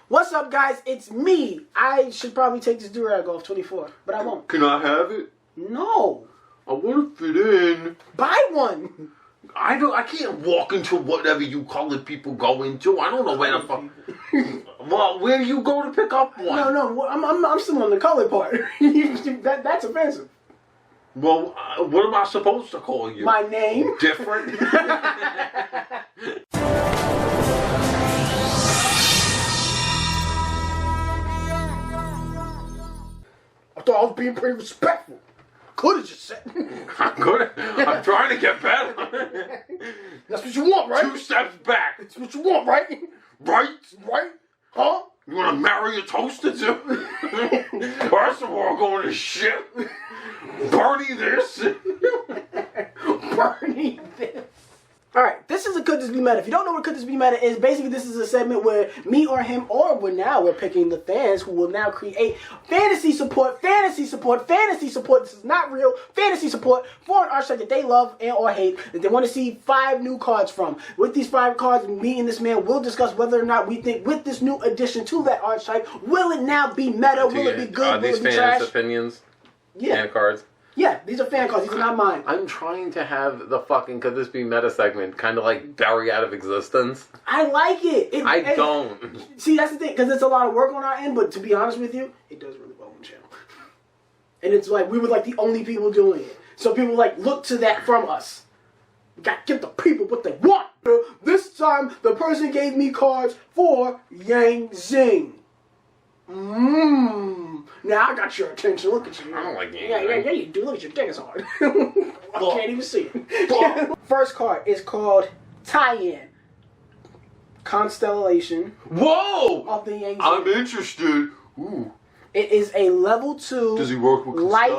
What's up, guys? It's me. I should probably take this do-rag off 24, but I won't. Can I have it? No. I want to fit in. Buy one. I can't walk into whatever you colored people go into. I don't know where the fuck. Well, where you go to pick up one? No. I'm still on the color part. That's offensive. Well, what am I supposed to call you? My name. Different. I thought I was being pretty respectful. Could have just said. I'm trying to get better. That's what you want, right? 2 steps back. That's what you want, right? Right? Right? Huh? You want to marry a toaster too? First of all, going to shit. Bernie this. Bernie this. Alright, this is a Could This Be Meta. If you don't know what Could This Be Meta is, basically this is a segment where me or him, or we're picking the fans who will now create fantasy support. This is not real. Fantasy support for an archetype that they love and or hate, that they want to see 5 new cards from. With these 5 cards, me and this man will discuss whether or not we think with this new addition to that archetype, will it now be meta? Will it be good? Are these fans' opinions? Yeah. Fan cards? Yeah, these are fan cards. These are not mine. I'm trying to have the fucking Could This Be Meta segment kind of like bury out of existence. I like it. I don't. See, that's the thing, because it's a lot of work on our end, but to be honest with you, it does really well on the channel. And it's like, we were like the only people doing it. So people like look to that from us. We gotta give the people what they want. This time, the person gave me cards for Zing. Now I got your attention. Look at you. I don't like Yang. Yeah, you do. Look at your dick is hard. I can't even see it. First card is called Tiein Constellation. Whoa! Of the Yang. I'm interested. Ooh. It is a level 2. Does he work with light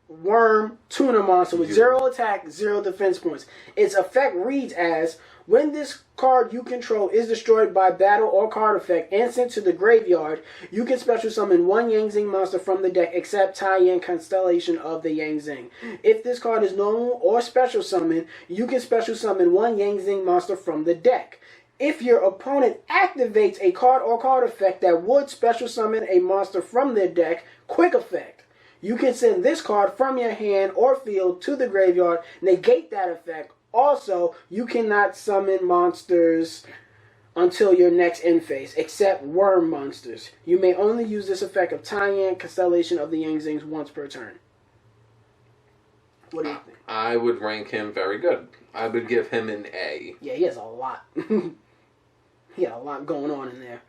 worm tuna monster with 0 attack, 0 defense points. Its effect reads as: when this card you control is destroyed by battle or card effect and sent to the graveyard, you can special summon 1 Yang Zing monster from the deck except Tiein Constellation of the Yang Zing. If this card is normal or special summon, you can special summon 1 Yang Zing monster from the deck. If your opponent activates a card or card effect that would special summon a monster from their deck, quick effect. You can send this card from your hand or field to the graveyard, negate that effect. Also, you cannot summon monsters until your next end phase, except worm monsters. You may only use this effect of Tiein Constellation of the Yang Zings once per turn. What do you think? I would rank him very good. I would give him an A. Yeah, he has a lot. He had a lot going on in there.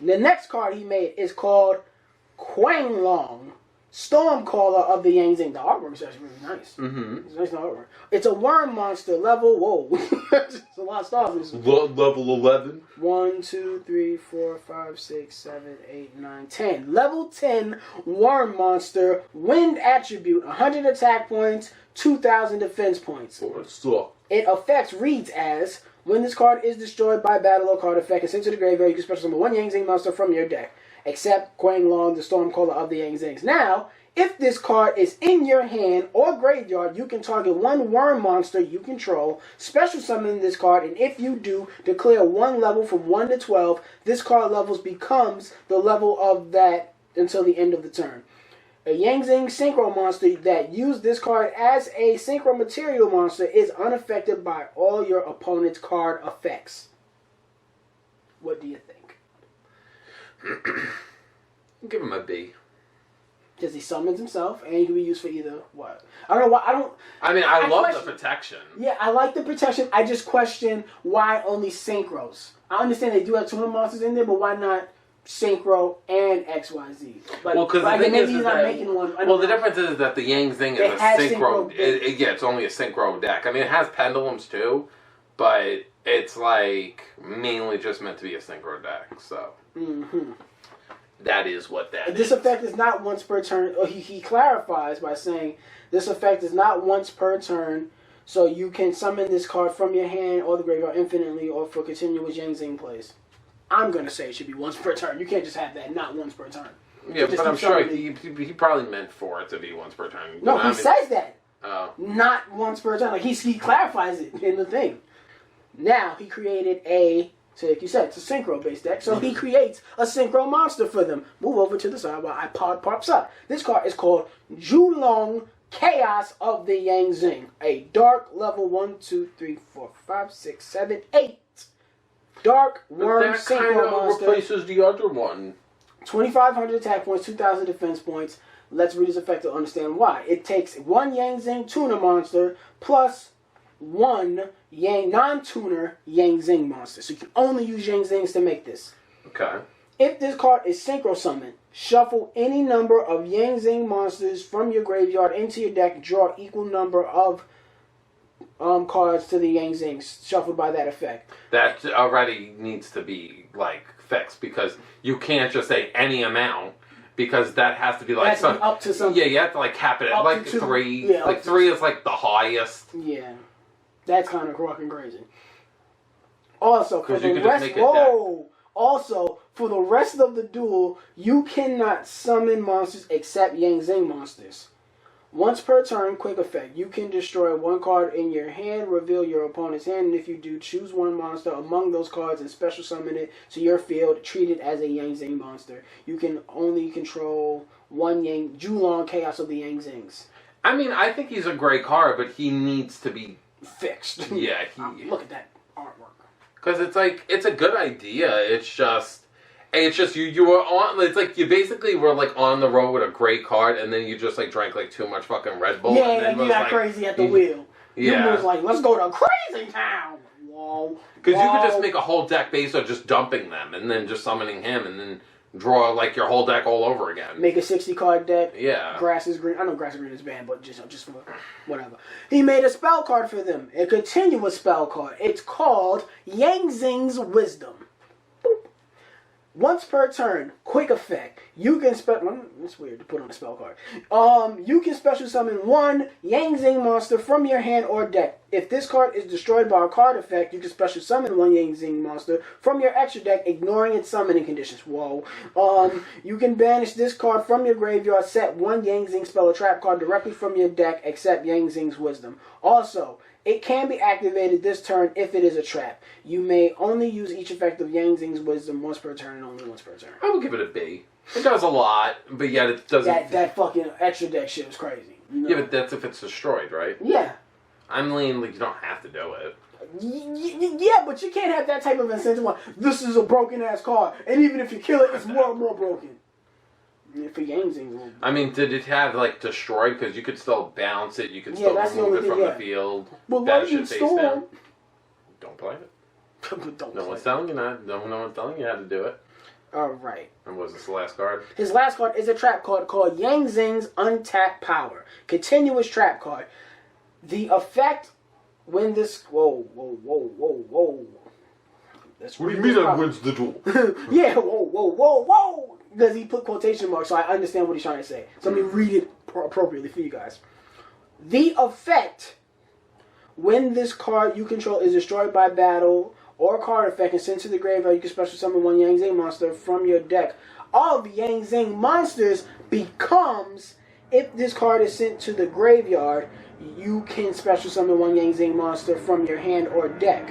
The next card he made is called Jinlong Stormcaller of the Yang Zing. The artwork is actually really nice. It's nice artwork. It's a worm monster level. Whoa. It's a lot of stars. Level 11. 1, 2, 3, 4, 5, 6, 7, 8, 9, 10. Level 10 worm monster. Wind attribute. 100 attack points. 2,000 defense points. It effects reads as: when this card is destroyed by battle or card effect and sent to the graveyard, you can special summon 1 Yang Zing monster from your deck, except Jinlong, the Stormcaller of the Yang Zings. Now, if this card is in your hand or graveyard, you can target 1 worm monster you control, special summon this card, and if you do, declare 1 level from 1 to 12. This card levels becomes the level of that until the end of the turn. A Yang Zing Synchro monster that used this card as a Synchro Material monster is unaffected by all your opponent's card effects. What do you think? Give him a B. Because he summons himself and he can be used for either what? I don't know why. I love the protection. Yeah, I like the protection. I just question why only synchros. I understand they do have tuna monsters in there, but why not synchro and XYZ? Like, well, because the thing maybe is he's not that, making one. well, the difference is that the Yang Zing is a synchro. Yeah, it's only a synchro deck. I mean, it has pendulums too, but it's like mainly just meant to be a synchro deck. So that is what that is. This effect is not once per turn. He clarifies by saying this effect is not once per turn. So you can summon this card from your hand or the graveyard infinitely or for continuous Yang Zing plays. I'm going to say it should be once per turn. You can't just have that not once per turn. Yeah, but I'm sure he probably meant for it to be once per turn. No, he says that. Not once per turn. Like he clarifies it in the thing. Now he created a So like you said, it's a synchro-based deck, so he creates a synchro monster for them. Move over to the side while iPod pops up. This card is called Jinlong Chaos of the Yang Zing. A dark level 1, 2, 3, 4, 5, 6, 7, 8. Dark worm synchro monster. Replaces the other one. 2,500 attack points, 2,000 defense points. Let's read this effect to understand why. It takes one Yang Zing tuner monster plus one Yang non-tuner Yang Zing monster. So you can only use Yang Zings to make this. Okay. If this card is synchro summoned, shuffle any number of Yang Zing monsters from your graveyard into your deck. Draw equal number of cards to the Yang Zings shuffled by that effect. That already needs to be like fixed because you can't just say any amount. Because that has to be like some, up to something. Yeah, you have to like cap it at like 3. Yeah, like 3 is like the highest. Yeah, that's kind of fucking crazy. Also, for the rest of the duel, you cannot summon monsters except Yang Zing monsters. Once per turn, quick effect. You can destroy one card in your hand, reveal your opponent's hand, and if you do, choose one monster among those cards and special summon it to your field. Treat it as a Yang Zing monster. You can only control one Jinlong Chaos of the Yang Zings. I mean, I think he's a great card, but he needs to be fixed. Yeah, look at that artwork. Because it's like it's a good idea. It's just you were on. It's like you basically were like on the road with a great card, and then you just like drank like too much fucking Red Bull. Yeah, and then you got crazy at the wheel. Yeah, you was like, let's go to Crazy Town. Whoa. Because you could just make a whole deck based on just dumping them, and then just summoning him, and then draw like your whole deck all over again. Make a 60-card deck. Yeah. Grass is green. I know Grass is green is banned, but just for whatever. He made a spell card for them. A continuous spell card. It's called Yang Zing's Wisdom. Once per turn, quick effect. You can it's weird to put on a spell card. You can special summon one Yang Zing monster from your hand or deck. If this card is destroyed by a card effect, you can special summon one Yang Zing monster from your extra deck, ignoring its summoning conditions. Whoa. You can banish this card from your graveyard. Set one Yang Zing spell or trap card directly from your deck, except Yang Zing's Wisdom. Also, it can be activated this turn if it is a trap. You may only use each effect of Yang Zing's Wisdom once per turn and only once per turn. I would give it a B. It does a lot, but yet it doesn't... That fucking extra deck shit was crazy. You know? Yeah, but that's if it's destroyed, right? Yeah. I'm leaning like you don't have to do it. Yeah, but you can't have that type of incentive. This is a broken-ass card, and even if you kill it, it's more and more broken. For Yang Zing. I mean, did it have, like, destroyed? Because you could still bounce it, you could still remove it from the field. Well, why you Storm? Don't play it. No one's telling you not. No one's telling you how to do it. Alright. And what was this, the last card? His last card is a trap card called Yang Zing's Untapped Power. Continuous trap card. The effect when this... Whoa. What do you mean that wins the duel? Yeah, whoa. Because he put quotation marks, so I understand what he's trying to say. So let me read it appropriately for you guys. The effect when this card you control is destroyed by battle or card effect and sent to the graveyard, you can special summon one Yang Zing monster from your deck. All of Yang Zing monsters becomes, if this card is sent to the graveyard, you can special summon one Yang Zing monster from your hand or deck.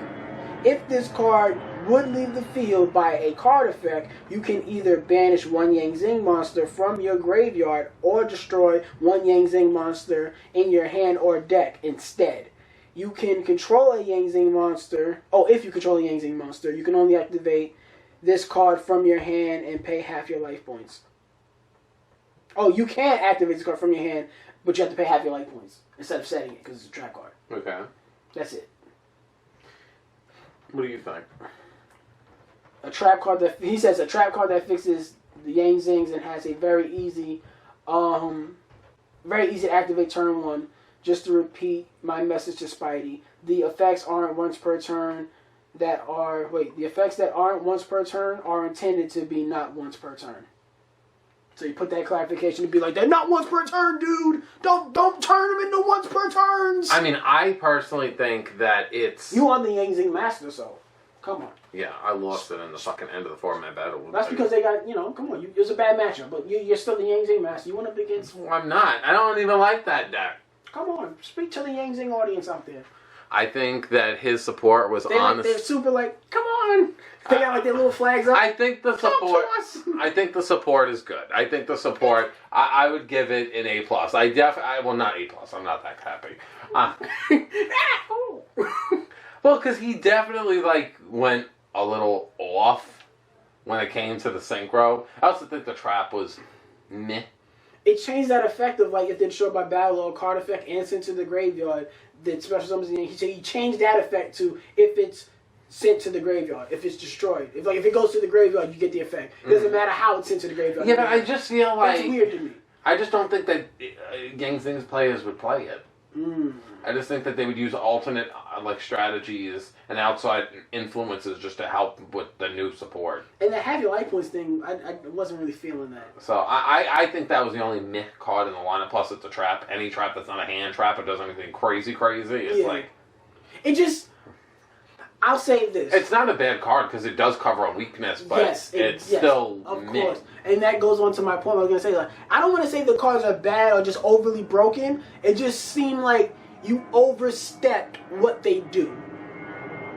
If this card would leave the field by a card effect, you can either banish one Yang Zing monster from your graveyard or destroy one Yang Zing monster in your hand or deck instead. You can control a Yang Zing monster. Oh, if you control a Yang Zing monster, you can only activate this card from your hand and pay half your life points. Oh, you can activate this card from your hand, but you have to pay half your life points instead of setting it because it's a trap card. Okay. That's it. What do you think? A trap card that he says a trap card that fixes the Yang Zings and has a very easy to activate turn 1. Just to repeat my message to Spidey, the effects aren't once per turn the effects that aren't once per turn are intended to be not once per turn. So you put that clarification to be like, they're not once per turn, dude. Don't turn them into once per turns. I mean, I personally think that it's... You want the Yang Zing Master, so come on. Yeah, I lost it in the fucking end of the format battle. That's because they got, come on. It was a bad matchup, but you're still the Yang Zing Master. You want to begin... I'm not. I don't even like that deck. Come on. Speak to the Yang Zing audience out there. I think that his support was honest. They're super like, come on. They got like their little flags up. I think the support. I think the support is good. I think the support. I would give it an A+. Well, not A+. I'm not that happy. Well, because he definitely like went a little off when it came to the synchro. I also think the trap was meh. It changed that effect of like if they're destroyed by battle or card effect and sent to the graveyard. The special summons. He changed that effect to if it's sent to the graveyard, if it's destroyed. If it goes to the graveyard, you get the effect. It doesn't matter how it's sent to the graveyard. Yeah, but I just feel like that's weird to me. I just don't think that Zings players would play it. I just think that they would use alternate like strategies and outside influences just to help with the new support. And the have your life points thing, I wasn't really feeling that. So I think that was the only meh card in the lineup. Plus, it's a trap. Any trap that's not a hand trap or does anything crazy, it's like it just. I'll say this. It's not a bad card because it does cover a weakness, but still of meh. course. And that goes on to my point. I was gonna say like I don't want to say the cards are bad or just overly broken. It just seemed like you overstepped what they do.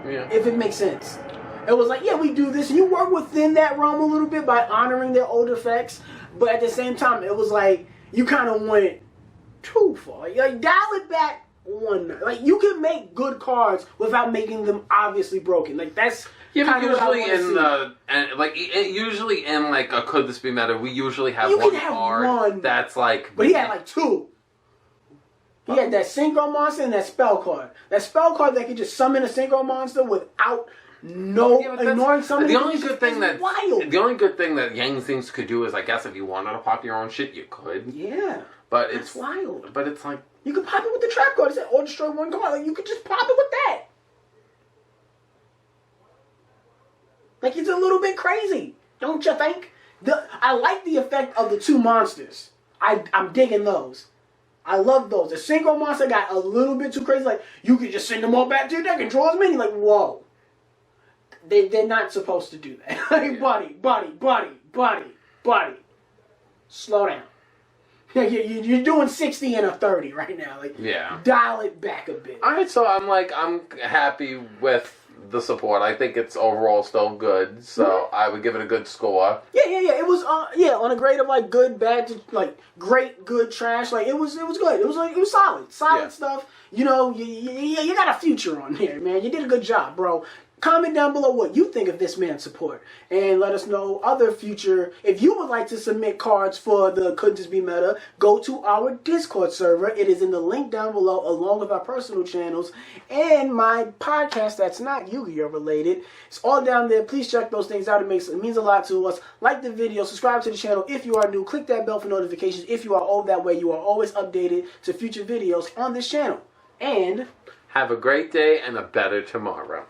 Yeah. If it makes sense. It was like, yeah, we do this. And you work within that realm a little bit by honoring their old effects. But at the same time, it was like, you kind of went too far. Like, dial it back one. Like, you can make good cards without making them obviously broken. Like, that's but usually in like a Could This Be Meta, we usually have one card that's like... But he had like two. He had that synchro monster and that spell card. That spell card that could just summon a synchro monster without ignoring something. The only good thing that Yang Zings could do is, I guess, if you wanted to pop your own shit, you could. Yeah. But it's wild. But it's like... You could pop it with the trap card. It said, or destroy one card. Like, you could just pop it with that. Like, it's a little bit crazy. Don't you think? I like the effect of the two monsters. I'm digging those. I love those. The synchro monster got a little bit too crazy. Like, you could just send them all back to your deck and draw as many. Like, whoa. They're not supposed to do that. Like, buddy. Slow down. You're doing 60 and a 30 right now. Like, dial it back a bit. All right, so I'm happy with the support. I think it's overall still good, so I would give it a good score. Yeah. It was on a grade of like good, bad to like great, good, trash. Like it was good. It was solid stuff. You know, you got a future on here, man. You did a good job, bro. Comment down below what you think of this man's support. And let us know other future... If you would like to submit cards for the Could This Be Meta, go to our Discord server. It is in the link down below, along with our personal channels and my podcast that's not Yu-Gi-Oh! Related. It's all down there. Please check those things out. It means a lot to us. Like the video. Subscribe to the channel if you are new. Click that bell for notifications if you are old. That way you are always updated to future videos on this channel. And... have a great day and a better tomorrow.